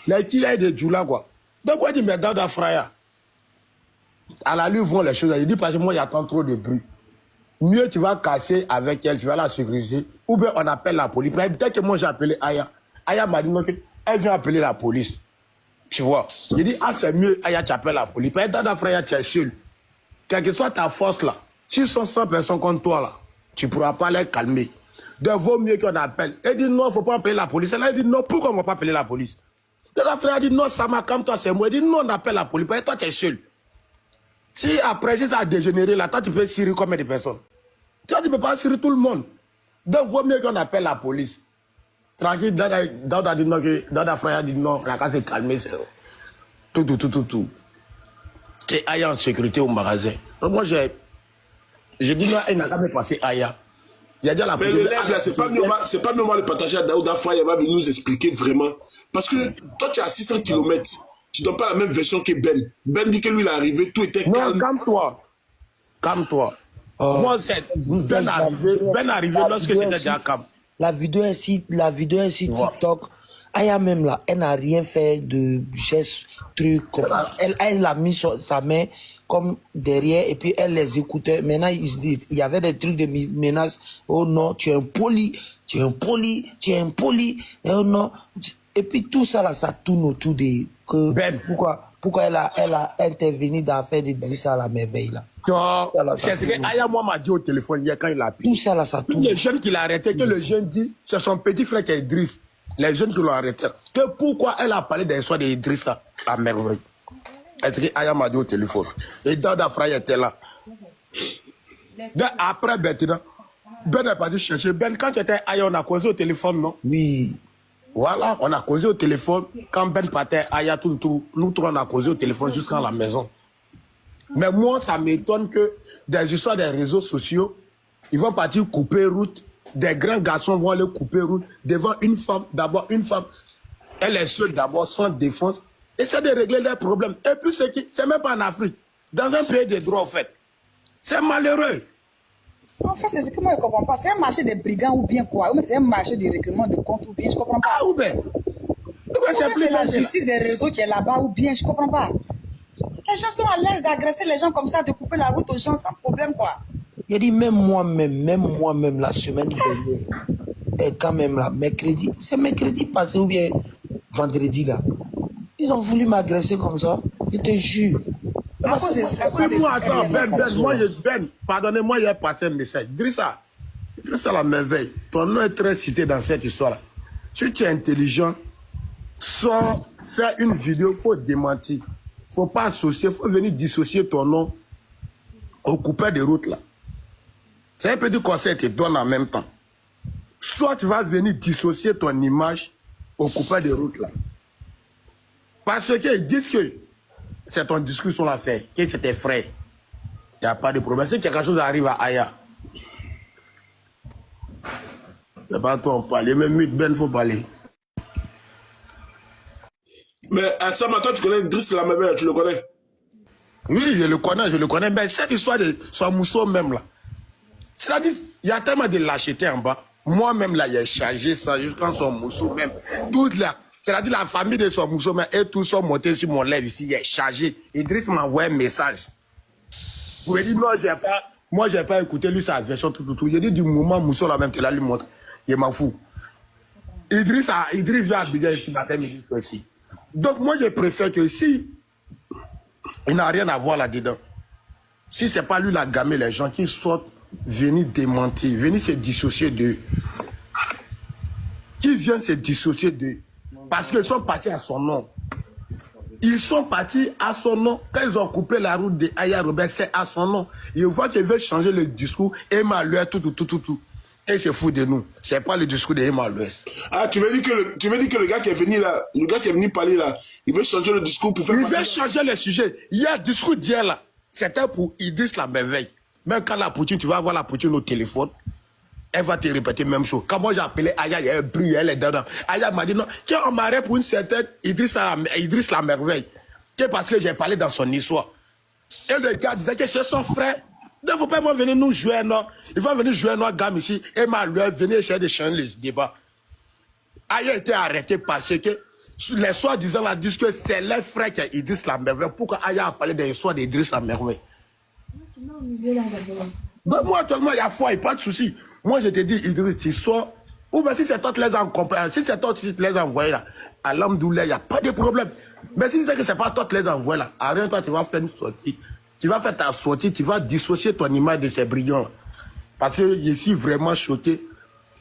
Les qui est de Djoula, quoi. Donc, moi, je dis, mais Dada Fraya, à la lui vont les choses. Il dit, parce que moi, il y a tant trop de bruit. Mieux, tu vas casser avec elle, tu vas la sécuriser. Ou bien, on appelle la police. Peut-être que moi, j'ai appelé Aya. Aya m'a dit, non, elle vient appeler la police. Tu vois. Il dit, ah, c'est mieux, Aya, tu appelles la police. Parce que Dada Fraya, tu es seul. Quelle que soit ta force, là, si sont 100 personnes contre toi, là, tu ne pourras pas les calmer. Donc, vaut mieux qu'on appelle. Elle dit, non, il ne faut pas appeler la police. Elle dit, non, pourquoi on ne va pas appeler la police? Dada Fraya dit, non, ça m'a comme toi, c'est moi. Elle dit, non, on appelle la police. Parce que toi, tu es seul. Si après, si ça a dégénéré, là, toi, tu peux tirer combien de personnes? Toi, tu ne peux pas tirer tout le monde. Donc, vaut mieux qu'on appelle la police. Tranquille, Dada dit non, Dada Fraya dit non, la case est calmée, c'est tout. C'est Aya en sécurité au magasin. Donc, moi, j'ai dit non, elle n'a jamais passé Aya. Il a dit à la police. Mais le live, là, c'est pas mieux, on va le partager à Daouda Fraya, il va venir nous expliquer vraiment. Parce que toi, tu es à 600 km. Tu ne donnes pas la même version que Ben. Ben dit que lui, il est arrivé, tout était calme. Non, calme-toi. Moi, c'est Ben arrivé lorsque c'était déjà calme. La vidéo est sur TikTok. Aya même là, elle n'a rien fait de geste, truc. Elle a mis sa main comme derrière et puis elle les écoutait. Maintenant, il y avait des trucs de menaces. Oh non, tu es impoli. Oh non. Et puis tout ça là, ça tourne autour de que Ben. Pourquoi elle a intervenu dans l'affaire de Drissa à la merveille là. C'est ce que Aya moi m'a dit au téléphone hier quand il a appelé. Tout ça là, ça tourne. Tous les jeunes qui l'ont arrêté, que le jeune dit, c'est son petit frère qui est Idriss. Les jeunes qui l'ont arrêté. Que pourquoi elle a parlé des histoires d'Idriss là, la merveille. Est-ce que Aya m'a dit au téléphone? Et Dada Fraya était là. Donc, après maintenant, Ben n'est pas dû chercher. Ben, quand tu étais Aya, on a causé au téléphone, non? Oui. Voilà, on a causé au téléphone. Quand Ben partait, Aya, tout, nous trois, on a causé au téléphone jusqu'à la maison. Mais moi, ça m'étonne que des histoires des réseaux sociaux, ils vont partir couper route. Des grands garçons vont aller couper route devant une femme. D'abord, une femme, elle est seule d'abord, sans défense. Essaie de régler leurs problèmes. Et puis, c'est même pas en Afrique. Dans un pays de droit, en fait. C'est malheureux. En fait, c'est ce que moi je ne comprends pas. C'est un marché de brigands ou bien quoi? Ou c'est un marché de règlement de compte ou bien? Je ne comprends pas. Ah, ou bien? C'est la justice des réseaux qui est là-bas ou bien? Je ne comprends pas. Les gens sont à l'aise d'agresser les gens comme ça, de couper la route aux gens sans problème, quoi. Il dit même moi-même, la semaine dernière, et quand même là, mercredi, c'est mercredi passé ou bien vendredi là, ils ont voulu m'agresser comme ça, je te jure. Ben, pardonnez-moi, il a passé un message. Drissa la merveille, ton nom est très cité dans cette histoire-là. Si tu es intelligent, sors, fais une vidéo, il faut démentir. Il ne faut pas associer, il faut venir dissocier ton nom au coupeur de route là. C'est un petit conseil que je te donne en même temps. Soit tu vas venir dissocier ton image au coupeur de route là. Parce qu'ils disent que c'est ton discours sur l'affaire, que c'est tes frères. Il n'y a pas de problème. Si quelque chose arrive à Aya, c'est pas toi on parle. Même Ben, il faut parler. Mais Sama, toi, tu connais Driss la merveille, tu le connais? Oui, je le connais. Mais cette histoire de son mousseau même là, c'est-à-dire, il y a tellement de lâcheté en bas. Moi-même là, il a chargé ça jusqu'à son mousseau même. Toute là. C'est-à-dire la famille de son mousseau et tous sont montés sur mon lèvre ici, il est chargé. Idriss m'a envoyé un message. Vous me dites non, moi j'ai pas écouté lui sa version tout. Il a dit du moment mousseau là même, tu l'as lui montre. Il m'en fout. Idriss vient à Bidjan ici matin, midi, ici. Donc moi je préfère que si il n'a rien à voir là-dedans, si c'est pas lui la gamme, les gens qui sortent, venir démentir, venir se dissocier d'eux. Qui viennent se dissocier d'eux. Parce qu'ils sont partis à son nom. Ils sont partis à son nom. Quand ils ont coupé la route de Aya Robert, c'est à son nom. Ils voient qu'ils veulent changer le discours. Emma Louest, tout. Et se fout de nous. C'est pas le discours de Emma Louest. Ah, tu veux dire que le gars qui est venu là, le gars qui est venu parler là, il veut changer le discours pour faire Il veut changer le sujet. Il y a un discours d'hier là. C'était pour Idriss la merveille. Même quand la Poutine, tu vas avoir la Poutine au téléphone. Elle va te répéter la même chose. Quand moi j'ai appelé Aya, il y a un bruit, elle est dedans. Aya m'a dit non, tiens, on m'arrête pour une certaine Idriss la merveille. C'est parce que j'ai parlé dans son histoire. Et le gars disait que c'est son frère. Il ne faut pas venir nous jouer, non. Il va venir jouer notre gamme ici. Et venir essayer de changer les débats. Aya a été arrêté parce que les soi-disant là disent que c'est les frères qui Idriss la merveille. Pourquoi Aya a parlé des histoires d'Idriss la merveille? Ben, moi, actuellement, il y a foi, il n'y a pas de souci. Moi, je te dis, Idriss, tu sors. Ou bien si c'est toi qui les as accompagnés, si c'est toi qui les as envoyés là, à l'Amdoulé, il n'y a pas de problème. Mais si c'est que ce n'est pas toi qui les as envoyés là, à rien, toi, tu vas faire une sortie. Tu vas faire ta sortie, tu vas dissocier ton image de ces brillants. Parce que je suis vraiment choqué.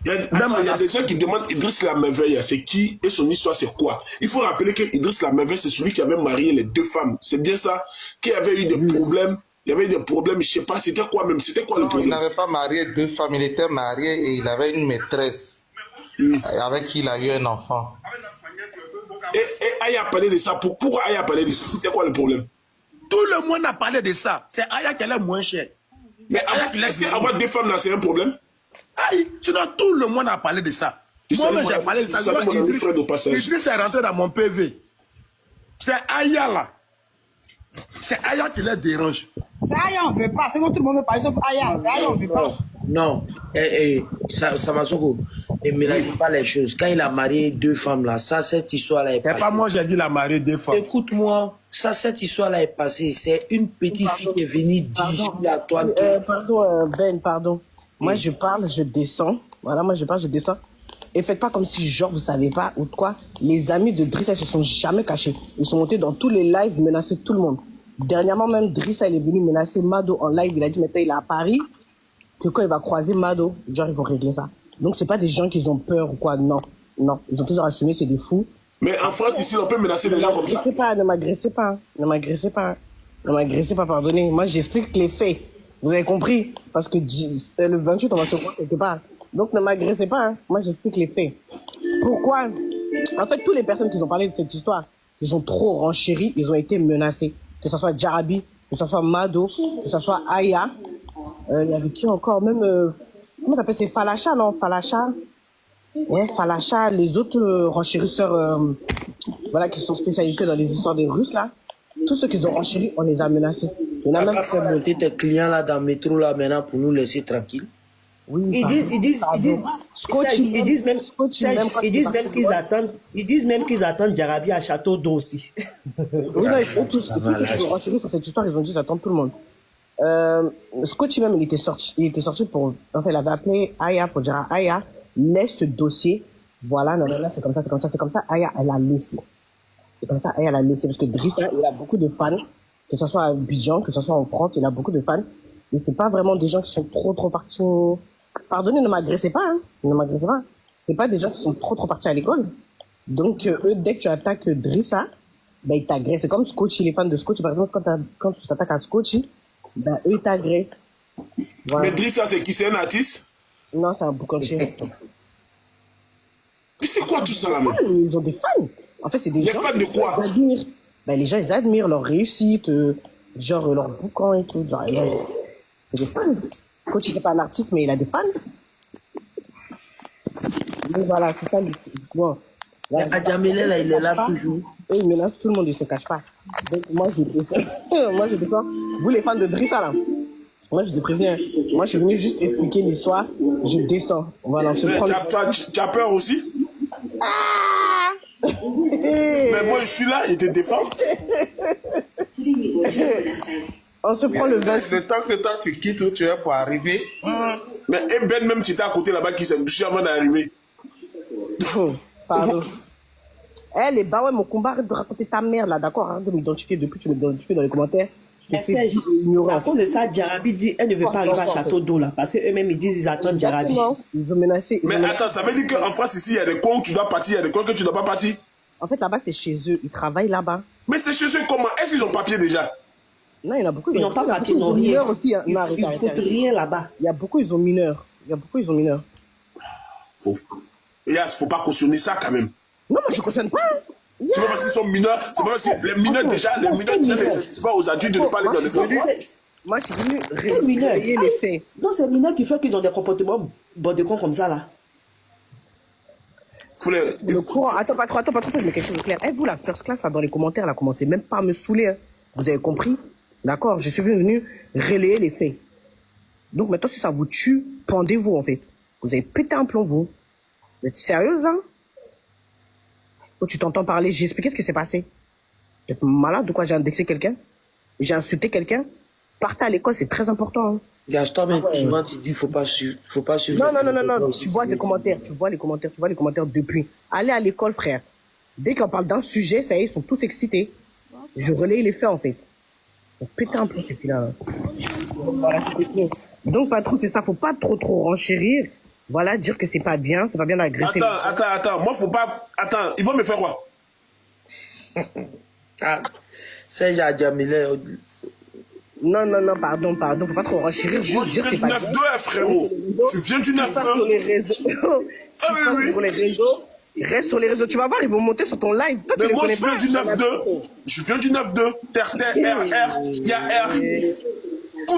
Il y a des gens qui demandent Idriss la merveille, c'est qui et son histoire c'est quoi? Il faut rappeler que Idriss la merveille, c'est celui qui avait marié les 2 femmes. C'est bien ça? Qui avait eu des problèmes. Il y avait eu des problèmes, je ne sais pas, c'était quoi même? C'était quoi le problème? Il n'avait pas marié 2 femmes, il était marié et il avait une maîtresse avec qui il a eu un enfant. Et Aya a parlé de ça. Pourquoi Aya a parlé de ça? C'était quoi le problème? Tout le monde a parlé de ça. C'est Aya qui est moins cher. Mais est-ce qu'avoir 2 femmes là, c'est un problème? Aïe, sinon tout le monde a parlé de ça. Moi-même, j'ai parlé de ça. Idriss est rentré dans mon PV. C'est Aya là. C'est Aya qui les dérange. C'est Aya, on ne veut pas. C'est bon, tout le monde veut parler sauf Aya. C'est Aya, on ne veut pas. Non, Samasoko, ne mélange pas les choses. Quand il a marié 2 femmes là, ça, cette histoire-là est C'est passée. pas moi, j'ai dit la mariée 2 femmes. Écoute-moi, ça, cette histoire-là est passée. C'est une petite fille qui est venue dire à toi. Pardon, Ben, pardon. Moi, je parle, je descends. Voilà, moi, je parle, je descends. Et faites pas comme si, genre, vous savez pas ou de quoi. Les amis de Drissa, ils se sont jamais cachés. Ils sont montés dans tous les lives, menacer tout le monde. Dernièrement, même, Drissa, il est venu menacer Mado en live. Il a dit, maintenant, il est à Paris. Que quand il va croiser Mado, genre, ils vont régler ça. Donc, c'est pas des gens qui ont peur ou quoi. Non, non. Ils ont toujours assumé, c'est des fous. Mais en France, ici, on peut menacer les gens comme ça. Ne m'agressez pas. Ne m'agressez pas. Ne m'agressez pas, pardonnez. Moi, j'explique les faits. Vous avez compris? Parce que le 28, on va se voir quelque part. Donc, ne m'agressez pas. Hein. Moi, j'explique les faits. Pourquoi? En fait, toutes les personnes qui ont parlé de cette histoire, ils ont trop renchéri, ils ont été menacés. Que ce soit Jarabi, que ce soit Mado, que ce soit Aya. Il y avait qui encore? Même, comment t'appelles? C'est Falacha, non? Falacha? Ouais, Falacha, les autres renchérisseurs, voilà, qui sont spécialisés dans les histoires des Russes, là. Tous ceux qui ont renchéri, on les a menacés. On a même fait monter tes clients là dans le métro là maintenant pour nous laisser tranquilles. Oui, Ils disent même qu'ils attendent Jarabi à Château d'eau aussi. Oui, non, tous ceux qui ont renseigné sur cette histoire, ils ont dit j'attends tout le monde. Scotty même, il était sorti pour, enfin, il avait appelé Aya pour dire à Aya, laisse ce dossier, voilà, non, là, c'est comme ça, c'est comme ça, c'est comme ça, Aya, elle a laissé. C'est comme ça, Aya, elle a laissé, parce que Drissa, il a beaucoup de fans, que ce soit à Abidjan, que ce soit en France, il a beaucoup de fans, et c'est pas vraiment des gens qui sont trop partis Pardonnez, ne m'agressez pas, hein. Ne m'agressez pas. C'est pas des gens qui sont trop partis à l'école. Donc, eux, dès que tu attaques Drissa, ben, ils t'agressent. C'est comme Scotchy, les fans de Scotchy, par exemple, quand tu t'attaques à Scotchy, ben, eux, ils t'agressent. Voilà. Mais Drissa, c'est qui? C'est un artiste? Non, c'est un boucantier. Mais c'est quoi tout ça là même? Ils ont des fans. En fait, c'est des gens. Les fans de quoi? Ils admirent. Ben, les gens, ils admirent leur réussite, genre leur boucan et tout. Genre, c'est des fans. Coach, il n'est pas un artiste, mais il a des fans. Donc voilà, c'est ça l'histoire. Adjamele, là, il est là toujours. Et il menace tout le monde, il ne se cache pas. Donc moi, je descends. Moi, je descends. Vous, les fans de Drissa, là, moi, je vous ai prévenu. Moi, je suis venu juste expliquer l'histoire. Je descends. Voilà, tu as peur aussi? Mais moi, je suis là et te défends. On se prend le 20. Le temps que toi tu quittes où tu es pour arriver. Mais Ben même tu étais à côté là-bas qui s'est touché avant d'arriver. Pardon. Eh les bah ouais, mon combat, arrête de raconter ta mère là, d'accord? Arrête de m'identifier depuis que tu m'identifies dans les commentaires. C'est à cause de ça, Jarabi dit elle ne veut pas arriver à Château d'eau là. Parce qu'eux-mêmes ils disent ils attendent Jarabi. Ils ont menacé. Mais attends, ça veut dire qu'en France ici, il y a des coins où tu dois partir, il y a des coins que tu ne dois pas partir. En fait là-bas c'est chez eux, ils travaillent là-bas. Mais c'est chez eux comment? Est-ce qu'ils ont papier déjà? Non, il y en a beaucoup. Ils n'ont pas papier, ils n'ont rien. Aussi, hein. Ils ne foutent rien là-bas. Il y a beaucoup, ils ont mineurs. Il ne faut pas cautionner ça quand même. Non, moi je ne cautionne pas. C'est pas parce qu'ils sont mineurs, c'est pas parce que les mineurs déjà, c'est pas aux adultes de ne pas aller dans les endroits. Moi je suis venu relayer les faits. Non, c'est les mineurs qui font qu'ils ont des comportements bordécons comme ça là. Le courant, attends, pas trop, mais quelque chose de clair. Eh, vous, la first class, là, dans les commentaires, là, commencez même pas à me saouler. Hein. Vous avez compris? D'accord? Je suis venu relayer les faits. Donc maintenant, si ça vous tue, pendez-vous, en fait. Vous avez pété un plomb, vous. Vous êtes sérieuse, là? Oh, tu t'entends parler, j'ai expliqué ce qui s'est passé. T'es malade ou quoi? J'ai indexé quelqu'un? J'ai insulté quelqu'un? Partez à l'école, c'est très important. Hein. Gaston, mais souvent tu dis faut pas suivre. Non. Tu vois les commentaires, tu vois les commentaires depuis. Allez à l'école, frère. Dès qu'on parle d'un sujet, ça y est, ils sont tous excités. Je relaye les faits, en fait. Faut péter un peu ces filles-là. Voilà, donc, patron, c'est ça. Faut pas trop renchérir. Voilà, dire que c'est pas bien d'agresser. Attends. Moi, faut pas. Attends, ils vont me faire quoi? Ah, c'est Jamilé. Non, pardon. Faut pas trop renchérir. Moi, je viens du 9-2, frérot. Je viens du 9-2. Sur les réseaux. Sur les réseaux. Reste sur les réseaux. Tu vas voir, ils vont monter sur ton live. Toi, mais tu moi, les je connais viens pas. du 9-2. Je viens du 9-2. Terre, RR. Il y a R.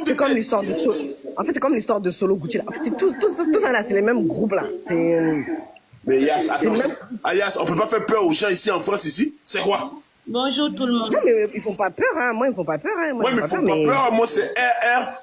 C'est comme l'histoire de Solo. En fait, c'est comme l'histoire de Solo Gucci. Là. En fait, c'est tout ça là, c'est les mêmes groupes là. Mais Yas, attends. Ayas, on peut pas faire peur aux gens ici en France, ici. C'est quoi? Bonjour tout le monde. Non, mais ils font pas peur, hein. Moi, ils me font pas peur, hein. Moi, ils me font pas peur. Moi, c'est RR.